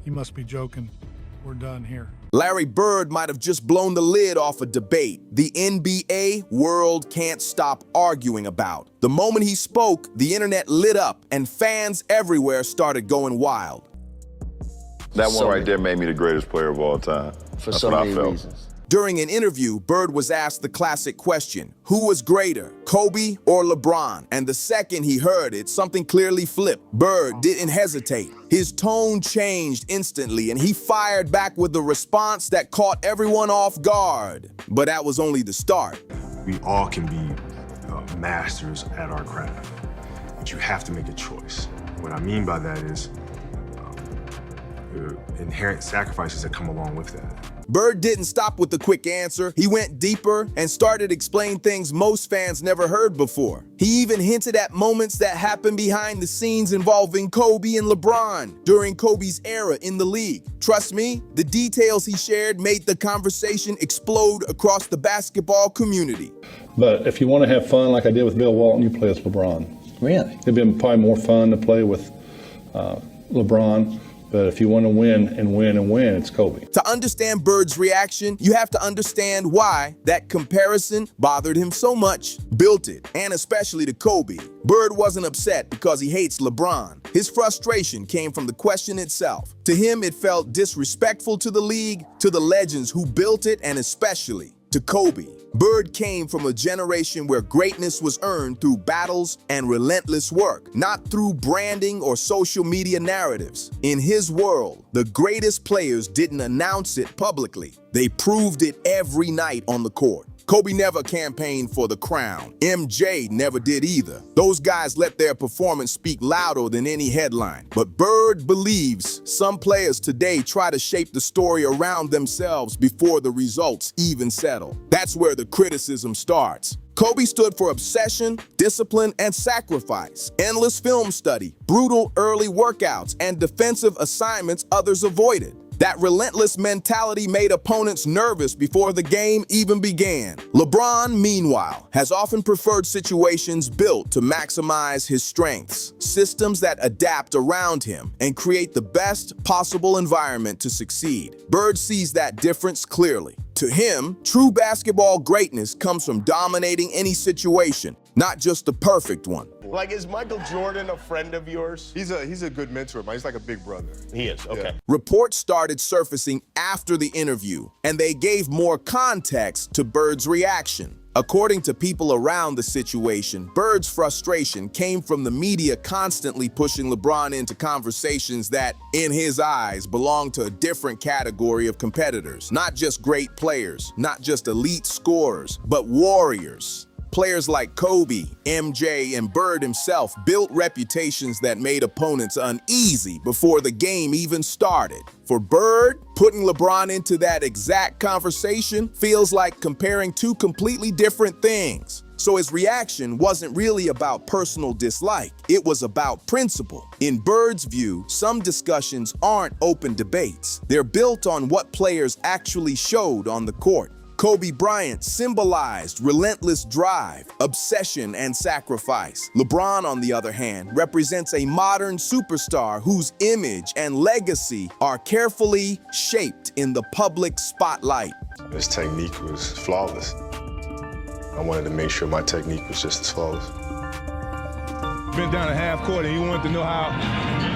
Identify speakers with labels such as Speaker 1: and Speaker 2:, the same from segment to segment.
Speaker 1: He must be joking. We're done here.
Speaker 2: Larry Bird might have just blown the lid off a debate the NBA world can't stop arguing about. The moment he spoke, the internet lit up and fans everywhere started going wild.
Speaker 3: That one right there made me the greatest player of all time.
Speaker 4: For
Speaker 3: That's
Speaker 4: so
Speaker 3: what I
Speaker 4: many
Speaker 3: felt.
Speaker 4: reasons.
Speaker 2: During an interview, Bird was asked the classic question, who was greater, Kobe or LeBron? And the second he heard it, something clearly flipped. Bird didn't hesitate. His tone changed instantly, and he fired back with a response that caught everyone off guard. But that was only the start.
Speaker 5: We all can be masters at our craft, but you have to make a choice. What I mean by that is inherent sacrifices that come along with that.
Speaker 2: Bird didn't stop with the quick answer. He went deeper and started explaining things most fans never heard before. He even hinted at moments that happened behind the scenes involving Kobe and LeBron during Kobe's era in the league. Trust me, the details he shared made the conversation explode across the basketball community.
Speaker 6: But if you want to have fun like I did with Bill Walton, you play with LeBron.
Speaker 4: Really?
Speaker 6: It'd been probably more fun to play with LeBron. But if you want to win and win and win, it's Kobe.
Speaker 2: To understand Bird's reaction, you have to understand why that comparison bothered him so much, built it, and especially to Kobe. Bird wasn't upset because he hates LeBron. His frustration came from the question itself. To him, it felt disrespectful to the league, to the legends who built it, and especially to Kobe. Bird came from a generation where greatness was earned through battles and relentless work, not through branding or social media narratives. In his world, the greatest players didn't announce it publicly. They proved it every night on the court. Kobe never campaigned for the crown. MJ never did either. Those guys let their performance speak louder than any headline. But Bird believes some players today try to shape the story around themselves before the results even settle. That's where the criticism starts. Kobe stood for obsession, discipline, and sacrifice, endless film study, brutal early workouts, and defensive assignments others avoided. That relentless mentality made opponents nervous before the game even began. LeBron, meanwhile, has often preferred situations built to maximize his strengths, systems that adapt around him and create the best possible environment to succeed. Bird sees that difference clearly. To him, true basketball greatness comes from dominating any situation, not just the perfect one.
Speaker 7: Like, is Michael Jordan a friend of yours?
Speaker 8: He's a good mentor, man. He's like a big brother.
Speaker 7: He is, okay.
Speaker 8: Yeah.
Speaker 2: Reports started surfacing after the interview, and they gave more context to Bird's reaction. According to people around the situation, Bird's frustration came from the media constantly pushing LeBron into conversations that, in his eyes, belonged to a different category of competitors. Not just great players, not just elite scorers, but warriors. Players like Kobe, MJ, and Bird himself built reputations that made opponents uneasy before the game even started. For Bird, putting LeBron into that exact conversation feels like comparing two completely different things. So his reaction wasn't really about personal dislike, it was about principle. In Bird's view, some discussions aren't open debates. They're built on what players actually showed on the court. KobeBryant symbolized relentless drive, obsession, and sacrifice. LeBron, on the other hand, represents a modern superstar whose image and legacy are carefully shaped in the public spotlight.
Speaker 5: His technique was flawless. I wanted to make sure my technique was just as flawless.
Speaker 9: Been down at half court and you wanted to know how,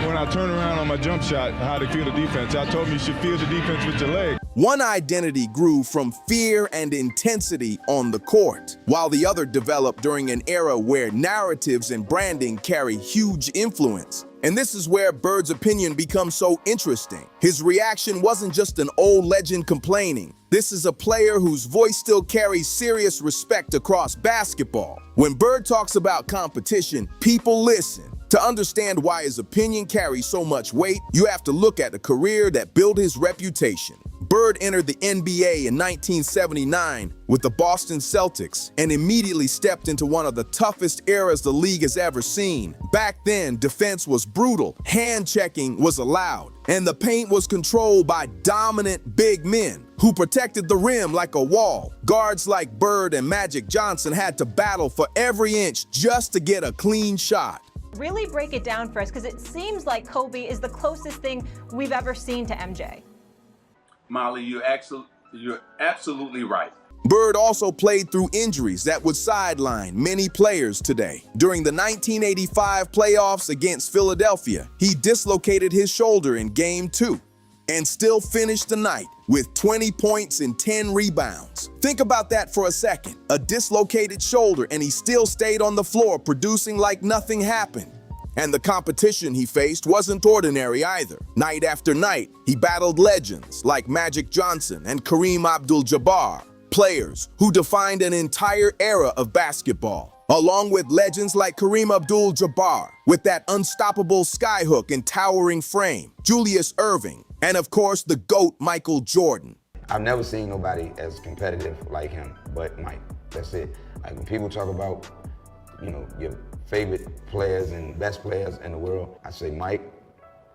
Speaker 9: when I turn around on my jump shot, how to feel the defense. I told me you should feel the defense with your leg.
Speaker 2: One identity grew from fear and intensity on the court, while the other developed during an era where narratives and branding carry huge influence. And this is where Bird's opinion becomes so interesting. His reaction wasn't just an old legend complaining. This is a player whose voice still carries serious respect across basketball. When Bird talks about competition, people listen. To understand why his opinion carries so much weight, you have to look at a career that built his reputation. Bird entered the NBA in 1979 with the Boston Celtics and immediately stepped into one of the toughest eras the league has ever seen. Back then, defense was brutal, hand-checking was allowed, and the paint was controlled by dominant big men who protected the rim like a wall. Guards like Bird and Magic Johnson had to battle for every inch just to get a clean shot.
Speaker 4: Really break it down for us, because it seems like Kobe is the closest thing we've ever seen to MJ.
Speaker 10: Molly, you're absolutely right.
Speaker 2: Bird also played through injuries that would sideline many players today. During the 1985 playoffs against Philadelphia, he dislocated his shoulder in Game 2 and still finished the night with 20 points and 10 rebounds. Think about that for a second. A dislocated shoulder, and he still stayed on the floor producing like nothing happened. And the competition he faced wasn't ordinary either. Night after night, he battled legends like Magic Johnson and Kareem Abdul-Jabbar, players who defined an entire era of basketball, along with legends like Kareem Abdul-Jabbar with that unstoppable skyhook and towering frame, Julius Erving, and of course the GOAT Michael Jordan.
Speaker 11: I've never seen nobody as competitive like him, but Mike. That's it. Like when people talk about, you know, your favorite players and best players in the world, I say Mike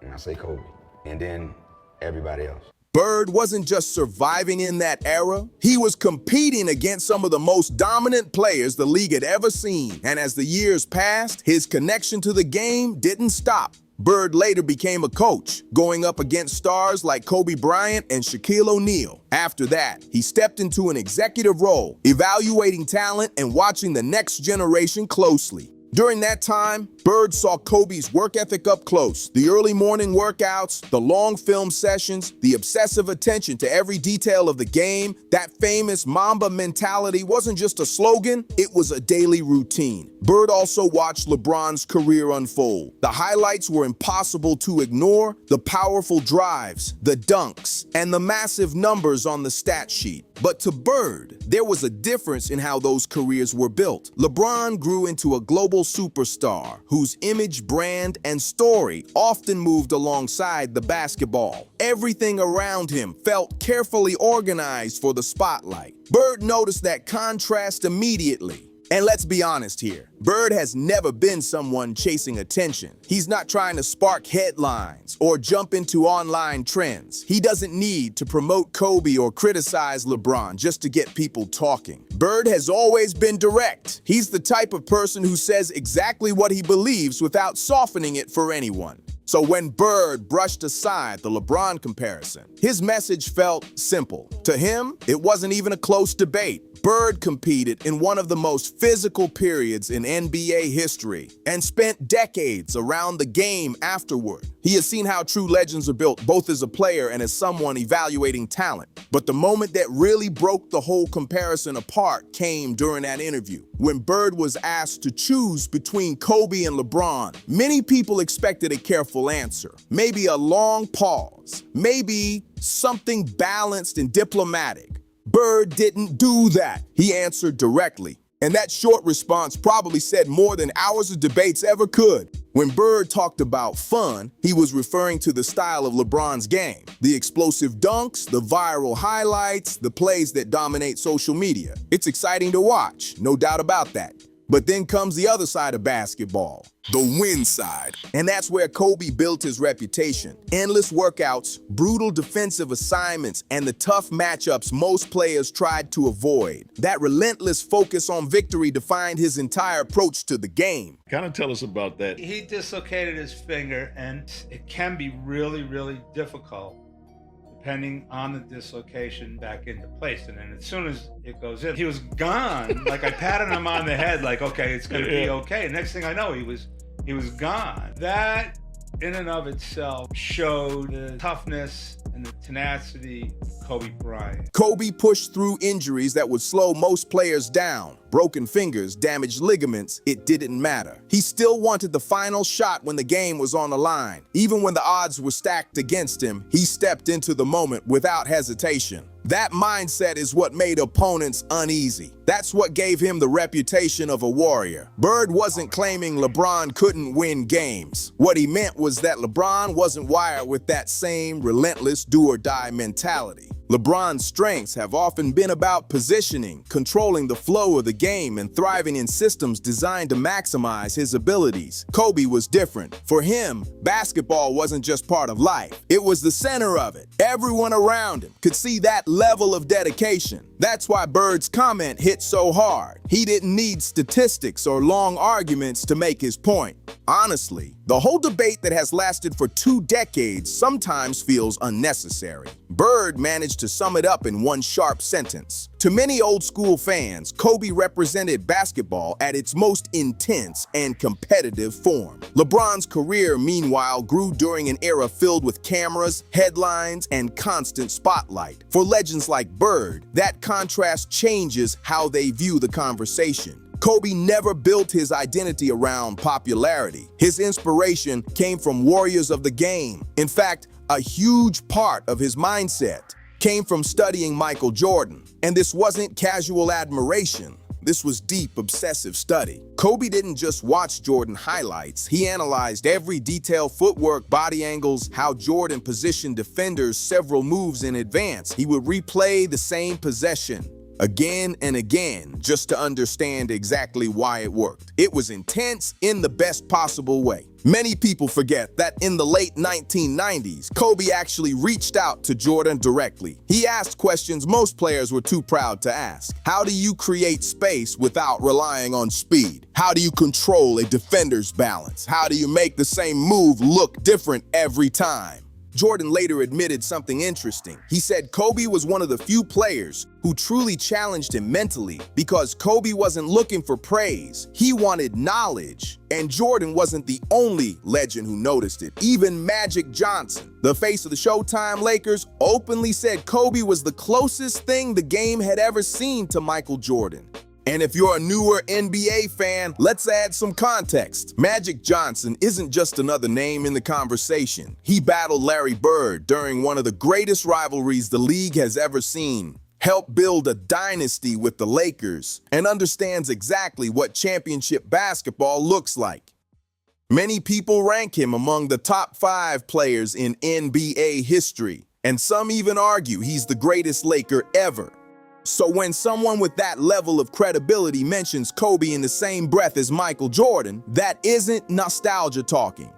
Speaker 11: and I say Kobe, and then everybody else.
Speaker 2: Bird wasn't just surviving in that era, he was competing against some of the most dominant players the league had ever seen. And as the years passed, his connection to the game didn't stop. Bird later became a coach, going up against stars like KobeBryant and Shaquille O'Neal. After that, he stepped into an executive role, evaluating talent and watching the next generation closely. During that time, Bird saw Kobe's work ethic up close. The early morning workouts, the long film sessions, the obsessive attention to every detail of the game. That famous Mamba mentality wasn't just a slogan, it was a daily routine. Bird also watched LeBron's career unfold. The highlights were impossible to ignore, the powerful drives, the dunks, and the massive numbers on the stat sheet. But to Bird, there was a difference in how those careers were built. LeBron grew into a global superstar whose image, brand, and story often moved alongside the basketball. Everything around him felt carefully organized for the spotlight. Bird noticed that contrast immediately. And let's be honest here, Bird has never been someone chasing attention. He's not trying to spark headlines or jump into online trends. He doesn't need to promote Kobe or criticize LeBron just to get people talking. Bird has always been direct. He's the type of person who says exactly what he believes without softening it for anyone. So when Bird brushed aside the LeBron comparison, his message felt simple. To him, it wasn't even a close debate. Bird competed in one of the most physical periods in NBA history and spent decades around the game afterward. He has seen how true legends are built, both as a player and as someone evaluating talent. But the moment that really broke the whole comparison apart came during that interview. When Bird was asked to choose between Kobe and LeBron, many people expected a careful answer, maybe a long pause, maybe something balanced and diplomatic. Bird didn't do that. He answered directly. And that short response probably said more than hours of debates ever could. When Bird talked about fun, he was referring to the style of LeBron's game. The explosive dunks, the viral highlights, the plays that dominate social media. It's exciting to watch, no doubt about that. But then comes the other side of basketball, the win side. And that's where Kobe built his reputation. Endless workouts, brutal defensive assignments, and the tough matchups most players tried to avoid. That relentless focus on victory defined his entire approach to the game.
Speaker 12: Kind of tell us about that.
Speaker 13: He dislocated his finger, and it can be really, really difficult depending on the dislocation back into place. And then as soon as it goes in, he was gone. Like I patted him on the head, like, okay, it's gonna be okay. Next thing I know, he was gone. That in and of itself showed the toughness and the tenacity of Kobe Bryant.
Speaker 2: Kobe pushed through injuries that would slow most players down. Broken fingers, damaged ligaments, it didn't matter. He still wanted the final shot when the game was on the line. Even when the odds were stacked against him, he stepped into the moment without hesitation. That mindset is what made opponents uneasy. That's what gave him the reputation of a warrior. Bird wasn't claiming LeBron couldn't win games. What he meant was that LeBron wasn't wired with that same relentless do-or-die mentality. LeBron's strengths have often been about positioning, controlling the flow of the game, and thriving in systems designed to maximize his abilities. Kobe was different. For him, basketball wasn't just part of life. It was the center of it. Everyone around him could see that level of dedication. That's why Bird's comment hit so hard. He didn't need statistics or long arguments to make his point. Honestly, the whole debate that has lasted for 2 decades sometimes feels unnecessary. Bird managed to sum it up in one sharp sentence. To many old-school fans, Kobe represented basketball at its most intense and competitive form. LeBron's career, meanwhile, grew during an era filled with cameras, headlines, and constant spotlight. For legends like Bird, that contrast changes how they view the conversation. Kobe never built his identity around popularity. His inspiration came from warriors of the game. In fact, a huge part of his mindset came from studying Michael Jordan. And this wasn't casual admiration. This was deep, obsessive study. Kobe didn't just watch Jordan highlights. He analyzed every detail, footwork, body angles, how Jordan positioned defenders several moves in advance. He would replay the same possession again and again just to understand exactly why it worked. It was intense in the best possible way. Many people forget that in the late 1990s, Kobe actually reached out to Jordan directly. He asked questions most players were too proud to ask. How do you create space without relying on speed? How do you control a defender's balance? How do you make the same move look different every time? Jordan later admitted something interesting. He said Kobe was one of the few players who truly challenged him mentally because Kobe wasn't looking for praise. He wanted knowledge. And Jordan wasn't the only legend who noticed it. Even Magic Johnson, the face of the Showtime Lakers, openly said Kobe was the closest thing the game had ever seen to Michael Jordan. And if you're a newer NBA fan, let's add some context. Magic Johnson isn't just another name in the conversation. He battled Larry Bird during one of the greatest rivalries the league has ever seen, helped build a dynasty with the Lakers, and understands exactly what championship basketball looks like. Many people rank him among the top 5 players in NBA history, and some even argue he's the greatest Laker ever. So when someone with that level of credibility mentions Kobe in the same breath as Michael Jordan, that isn't nostalgia talking.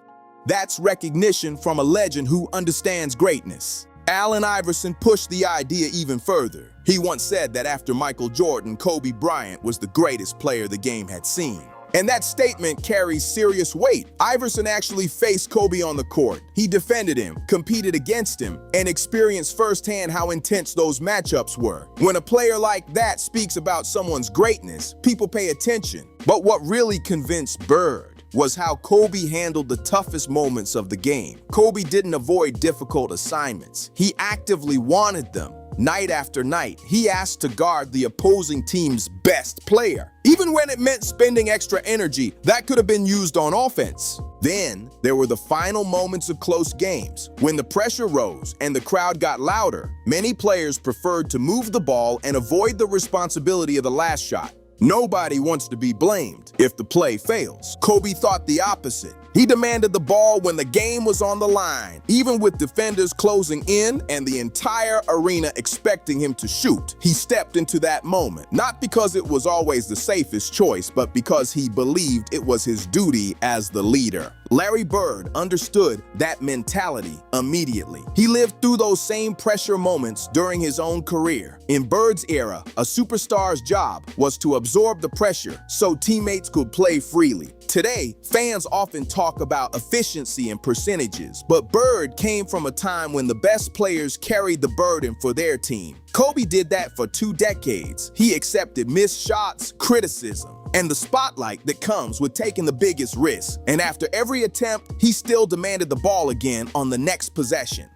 Speaker 2: That's recognition from a legend who understands greatness. Allen Iverson pushed the idea even further. He once said that after Michael Jordan, KobeBryant was the greatest player the game had seen. And that statement carries serious weight. Iverson actually faced Kobe on the court. He defended him, competed against him, and experienced firsthand how intense those matchups were. When a player like that speaks about someone's greatness, people pay attention. But what really convinced Bird was how Kobe handled the toughest moments of the game. Kobe didn't avoid difficult assignments. He actively wanted them. Night after night, he asked to guard the opposing team's best player, even when it meant spending extra energy that could have been used on offense. Then, there were the final moments of close games. When the pressure rose and the crowd got louder, many players preferred to move the ball and avoid the responsibility of the last shot. Nobody wants to be blamed if the play fails. Kobe thought the opposite. He demanded the ball when the game was on the line, even with defenders closing in and the entire arena expecting him to shoot. He stepped into that moment, not because it was always the safest choice, but because he believed it was his duty as the leader. Larry Bird understood that mentality immediately. He lived through those same pressure moments during his own career. In Bird's era, a superstar's job was to absorb the pressure so teammates could play freely. Today, fans often talk about efficiency and percentages, but Bird came from a time when the best players carried the burden for their team. Kobe did that for 2 decades. He accepted missed shots, criticism, and the spotlight that comes with taking the biggest risk. And after every attempt, he still demanded the ball again on the next possession.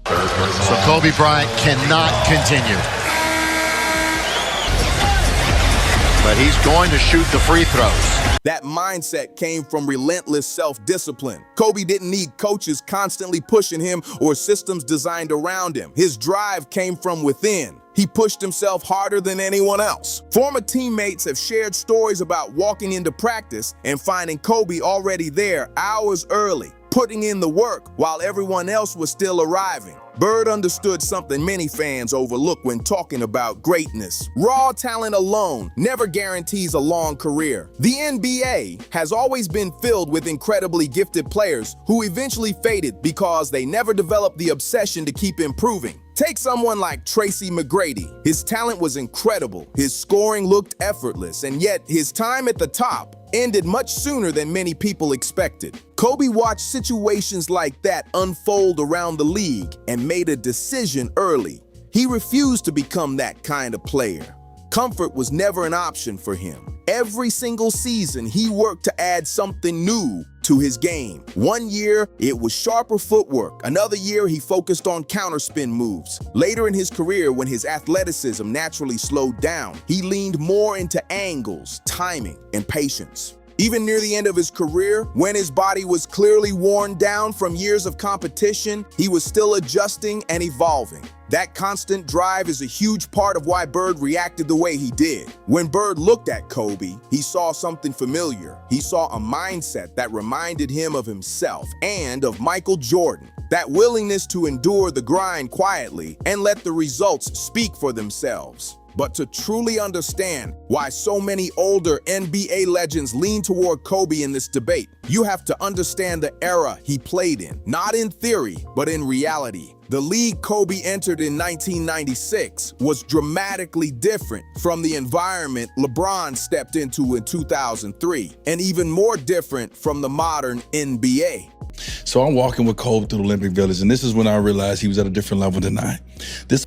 Speaker 12: So KobeBryant cannot continue. But he's going to shoot the free throws.
Speaker 2: That mindset came from relentless self-discipline. Kobe didn't need coaches constantly pushing him or systems designed around him. His drive came from within. He pushed himself harder than anyone else. Former teammates have shared stories about walking into practice and finding Kobe already there hours early, putting in the work while everyone else was still arriving. Bird understood something many fans overlook when talking about greatness. Raw talent alone never guarantees a long career. The NBA has always been filled with incredibly gifted players who eventually faded because they never developed the obsession to keep improving. Take someone like Tracy McGrady. His talent was incredible. His scoring looked effortless, and yet his time at the top ended much sooner than many people expected. Kobe watched situations like that unfold around the league and made a decision early. He refused to become that kind of player. Comfort was never an option for him. Every single season, he worked to add something new to his game. One year, it was sharper footwork. Another year, he focused on counterspin moves. Later in his career, when his athleticism naturally slowed down, he leaned more into angles, timing, and patience. Even near the end of his career, when his body was clearly worn down from years of competition, he was still adjusting and evolving. That constant drive is a huge part of why Bird reacted the way he did. When Bird looked at Kobe, he saw something familiar. He saw a mindset that reminded him of himself and of Michael Jordan. That willingness to endure the grind quietly and let the results speak for themselves. But to truly understand why so many older NBA legends lean toward Kobe in this debate, you have to understand the era he played in, not in theory, but in reality. The league Kobe entered in 1996 was dramatically different from the environment LeBron stepped into in 2003, and even more different from the modern NBA.
Speaker 14: So I'm walking with Kobe through the Olympic Village, and this is when I realized he was at a different level than I. This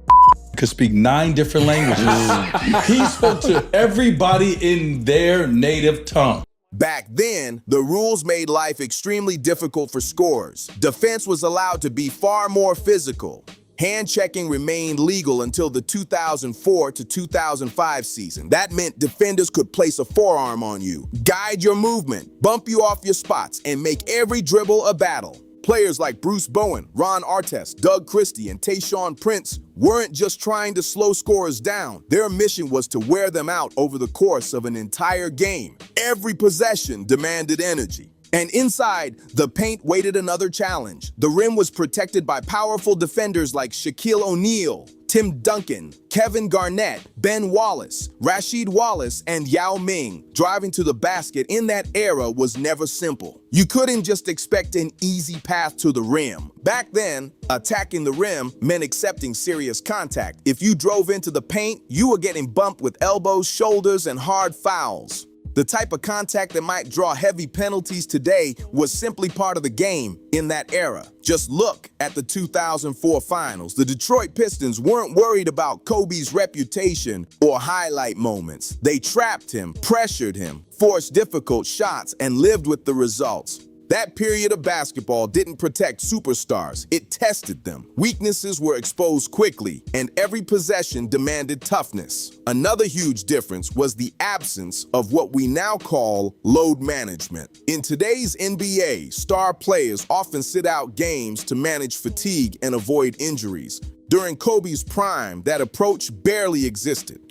Speaker 14: could speak 9 different languages. He spoke to everybody in their native tongue.
Speaker 2: Back then, the rules made life extremely difficult for scorers. Defense was allowed to be far more physical. Hand checking remained legal until the 2004 to 2005 season. That meant defenders could place a forearm on you, guide your movement, bump you off your spots, and make every dribble a battle. Players like Bruce Bowen, Ron Artest, Doug Christie, and Tayshaun Prince weren't just trying to slow scorers down. Their mission was to wear them out over the course of an entire game. Every possession demanded energy. And inside, the paint waited another challenge. The rim was protected by powerful defenders like Shaquille O'Neal, Tim Duncan, Kevin Garnett, Ben Wallace, Rasheed Wallace, and Yao Ming. Driving to the basket in that era was never simple. You couldn't just expect an easy path to the rim. Back then, attacking the rim meant accepting serious contact. If you drove into the paint, you were getting bumped with elbows, shoulders, and hard fouls. The type of contact that might draw heavy penalties today was simply part of the game in that era. Just look at the 2004 finals. The Detroit Pistons weren't worried about Kobe's reputation or highlight moments. They trapped him, pressured him, forced difficult shots, and lived with the results. That period of basketball didn't protect superstars, it tested them. Weaknesses were exposed quickly, and every possession demanded toughness. Another huge difference was the absence of what we now call load management. In today's NBA, star players often sit out games to manage fatigue and avoid injuries. During Kobe's prime, that approach barely existed.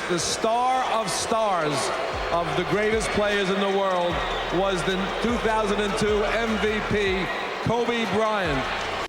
Speaker 15: The star of stars of the greatest players in the world was the 2002 MVP, KobeBryant.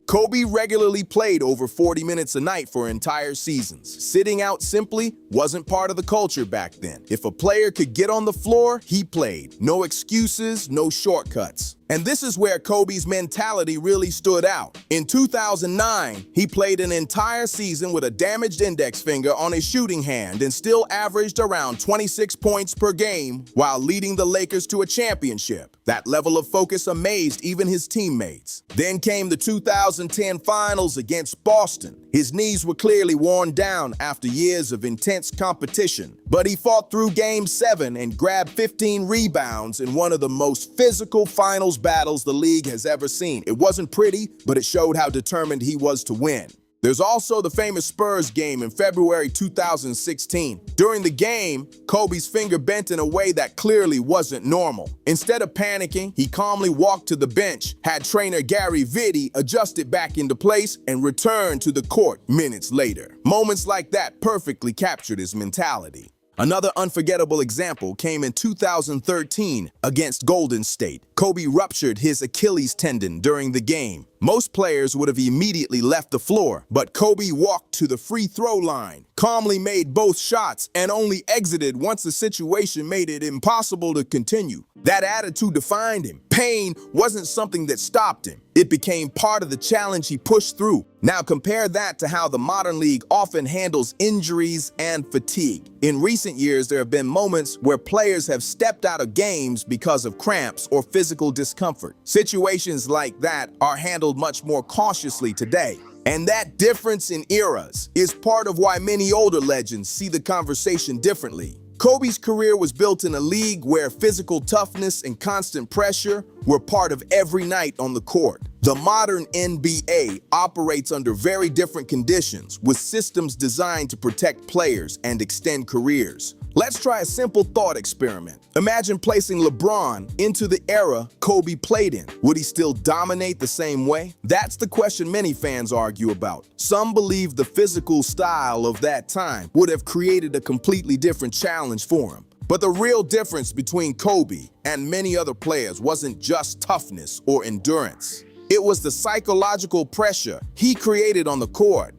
Speaker 2: Kobe regularly played over 40 minutes a night for entire seasons. Sitting out simply wasn't part of the culture back then. If a player could get on the floor, he played. No excuses, no shortcuts. And this is where Kobe's mentality really stood out. In 2009, he played an entire season with a damaged index finger on his shooting hand and still averaged around 26 points per game while leading the Lakers to a championship. That level of focus amazed even his teammates. Then came the 2010 finals against Boston. His knees were clearly worn down after years of intense competition, but he fought through Game 7 and grabbed 15 rebounds in one of the most physical finals battles the league has ever seen. It wasn't pretty, but it showed how determined he was to win. There's also the famous Spurs game in February 2016. During the game, Kobe's finger bent in a way that clearly wasn't normal. Instead of panicking, he calmly walked to the bench, had trainer Gary Vitti adjust it back into place, and returned to the court minutes later. Moments like that perfectly captured his mentality. Another unforgettable example came in 2013 against Golden State. Kobe ruptured his Achilles tendon during the game. Most players would have immediately left the floor, but Kobe walked to the free throw line, calmly made both shots, and only exited once the situation made it impossible to continue. That attitude defined him. Pain wasn't something that stopped him. It became part of the challenge he pushed through. Now compare that to how the modern league often handles injuries and fatigue. In recent years, there have been moments where players have stepped out of games because of cramps or physical discomfort. Situations like that are handled much more cautiously today. And that difference in eras is part of why many older legends see the conversation differently. Kobe's career was built in a league where physical toughness and constant pressure were part of every night on the court. The modern NBA operates under very different conditions, with systems designed to protect players and extend careers. Let's try a simple thought experiment. Imagine placing LeBron into the era Kobe played in. Would he still dominate the same way? That's the question many fans argue about. Some believe the physical style of that time would have created a completely different challenge for him. But the real difference between Kobe and many other players wasn't just toughness or endurance. It was the psychological pressure he created on the court.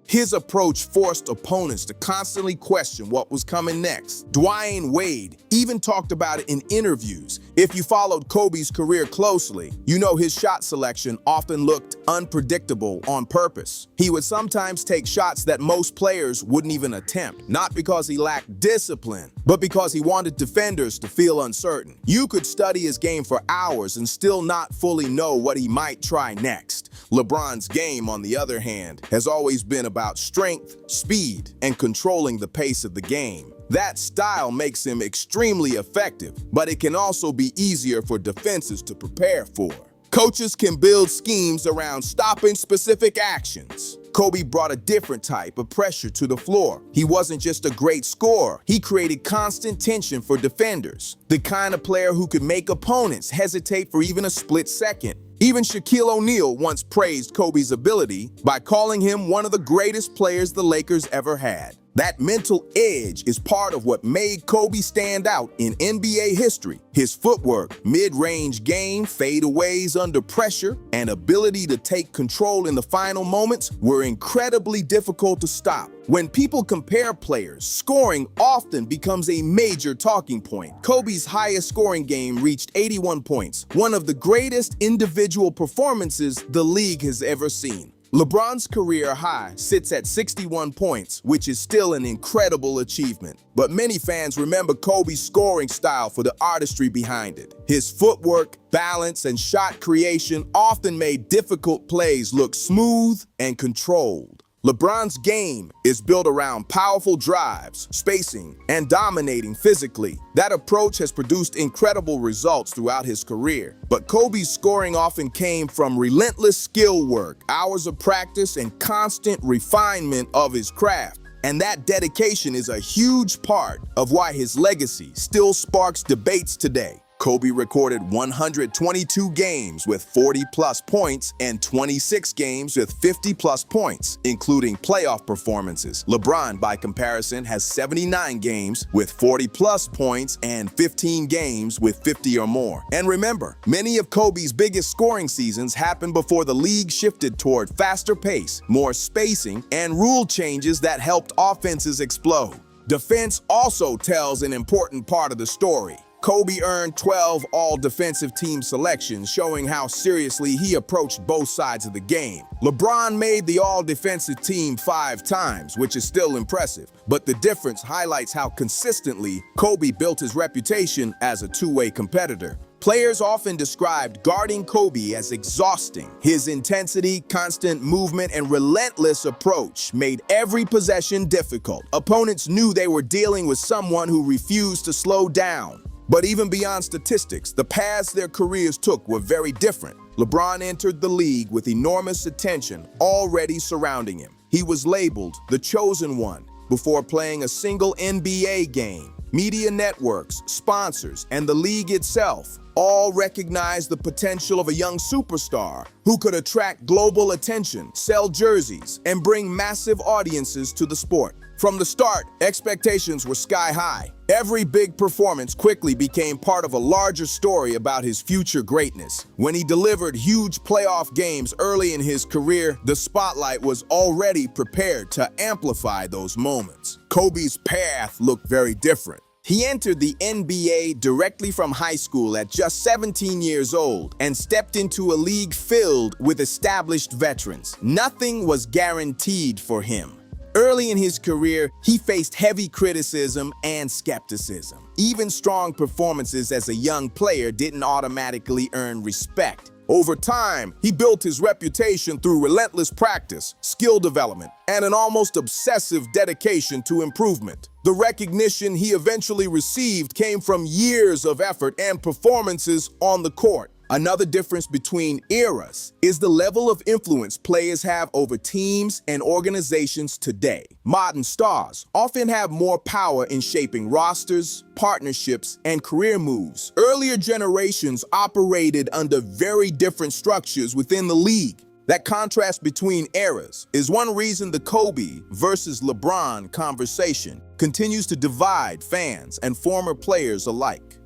Speaker 2: His approach forced opponents to constantly question what was coming next. Dwyane Wade even talked about it in interviews. If you followed Kobe's career closely, you know his shot selection often looked unpredictable on purpose. He would sometimes take shots that most players wouldn't even attempt, not because he lacked discipline, but because he wanted defenders to feel uncertain. You could study his game for hours and still not fully know what he might try next. LeBron's game, on the other hand, has always been about strength, speed, and controlling the pace of the game. That style makes him extremely effective, but it can also be easier for defenses to prepare for. Coaches can build schemes around stopping specific actions. Kobe brought a different type of pressure to the floor. He wasn't just a great scorer. He created constant tension for defenders, the kind of player who could make opponents hesitate for even a split second. Even Shaquille O'Neal once praised Kobe's ability by calling him one of the greatest players the Lakers ever had. That mental edge is part of what made Kobe stand out in NBA history. His footwork, mid-range game, fadeaways under pressure, and ability to take control in the final moments were incredibly difficult to stop. When people compare players, scoring often becomes a major talking point. Kobe's highest scoring game reached 81 points, one of the greatest individual performances the league has ever seen. LeBron's career high sits at 61 points, which is still an incredible achievement. But many fans remember Kobe's scoring style for the artistry behind it. His footwork, balance, and shot creation often made difficult plays look smooth and controlled. LeBron's game is built around powerful drives, spacing, and dominating physically. That approach has produced incredible results throughout his career. But Kobe's scoring often came from relentless skill work, hours of practice, and constant refinement of his craft. And that dedication is a huge part of why his legacy still sparks debates today. Kobe recorded 122 games with 40-plus points and 26 games with 50-plus points, including playoff performances. LeBron, by comparison, has 79 games with 40-plus points and 15 games with 50 or more. And remember, many of Kobe's biggest scoring seasons happened before the league shifted toward faster pace, more spacing, and rule changes that helped offenses explode. Defense also tells an important part of the story. Kobe earned 12 all-defensive team selections, showing how seriously he approached both sides of the game. LeBron made the all-defensive team 5 times, which is still impressive, but the difference highlights how consistently Kobe built his reputation as a two-way competitor. Players often described guarding Kobe as exhausting. His intensity, constant movement, and relentless approach made every possession difficult. Opponents knew they were dealing with someone who refused to slow down. But even beyond statistics, the paths their careers took were very different. LeBron entered the league with enormous attention already surrounding him. He was labeled the chosen one before playing a single NBA game. Media networks, sponsors, and the league itself all recognized the potential of a young superstar who could attract global attention, sell jerseys, and bring massive audiences to the sport. From the start, expectations were sky high. Every big performance quickly became part of a larger story about his future greatness. When he delivered huge playoff games early in his career, the spotlight was already prepared to amplify those moments. Kobe's path looked very different. He entered the NBA directly from high school at just 17 years old and stepped into a league filled with established veterans. Nothing was guaranteed for him. Early in his career, he faced heavy criticism and skepticism. Even strong performances as a young player didn't automatically earn respect. Over time, he built his reputation through relentless practice, skill development, and an almost obsessive dedication to improvement. The recognition he eventually received came from years of effort and performances on the court. Another difference between eras is the level of influence players have over teams and organizations today. Modern stars often have more power in shaping rosters, partnerships, and career moves. Earlier generations operated under very different structures within the league. That contrast between eras is one reason the Kobe versus LeBron conversation continues to divide fans and former players alike.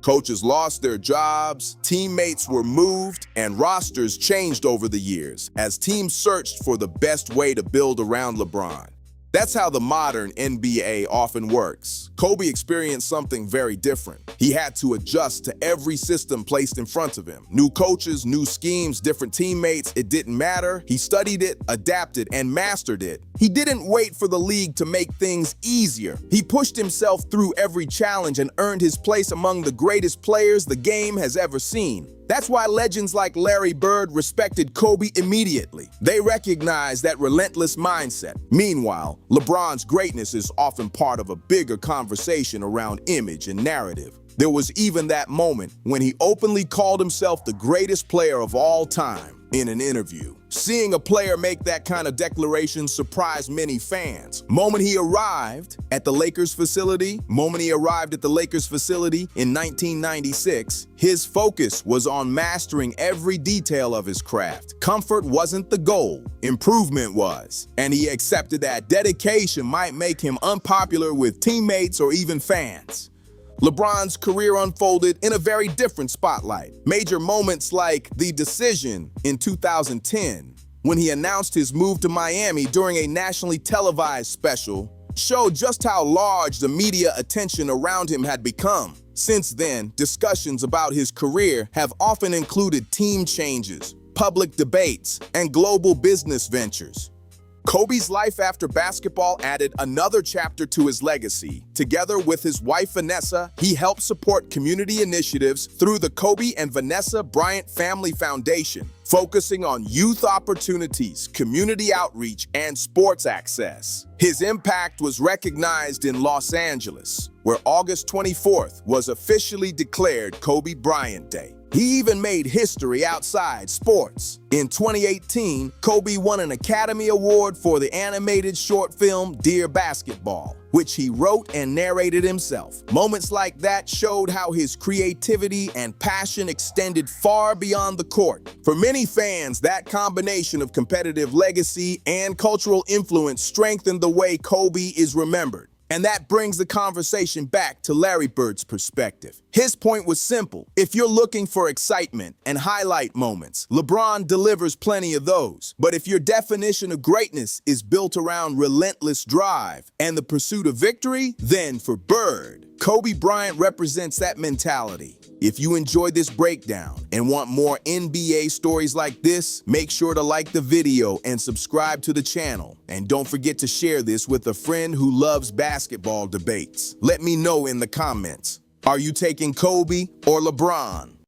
Speaker 2: Coaches lost their jobs, teammates were moved, and rosters changed over the years as teams searched for the best way to build around LeBron. That's how the modern NBA often works. Kobe experienced something very different. He had to adjust to every system placed in front of him. New coaches, new schemes, different teammates, it didn't matter. He studied it, adapted, and mastered it. He didn't wait for the league to make things easier. He pushed himself through every challenge and earned his place among the greatest players the game has ever seen. That's why legends like Larry Bird respected Kobe immediately. They recognized that relentless mindset. Meanwhile, LeBron's greatness is often part of a bigger conversation around image and narrative. There was even that moment when he openly called himself the greatest player of all time in an interview. Seeing a player make that kind of declaration surprised many fans. Moment he arrived at the Lakers facility in 1996, his focus was on mastering every detail of his craft. Comfort wasn't the goal, improvement was. And he accepted that dedication might make him unpopular with teammates or even fans. LeBron's career unfolded in a very different spotlight. Major moments like the decision in 2010, when he announced his move to Miami during a nationally televised special, showed just how large the media attention around him had become. Since then, discussions about his career have often included team changes, public debates, and global business ventures. Kobe's life after basketball added another chapter to his legacy. Together with his wife Vanessa, he helped support community initiatives through the Kobe and Vanessa Bryant Family Foundation, focusing on youth opportunities, community outreach, and sports access. His impact was recognized in Los Angeles, where August 24th was officially declared KobeBryant Day. He even made history outside sports. In 2018, Kobe won an Academy Award for the animated short film Dear Basketball, which he wrote and narrated himself. Moments like that showed how his creativity and passion extended far beyond the court. For many fans, that combination of competitive legacy and cultural influence strengthened the way Kobe is remembered. And that brings the conversation back to Larry Bird's perspective. His point was simple. If you're looking for excitement and highlight moments, LeBron delivers plenty of those. But if your definition of greatness is built around relentless drive and the pursuit of victory, then for Bird, KobeBryant represents that mentality. If you enjoyed this breakdown and want more NBA stories like this, make sure to like the video and subscribe to the channel. And don't forget to share this with a friend who loves basketball debates. Let me know in the comments. Are you taking Kobe or LeBron?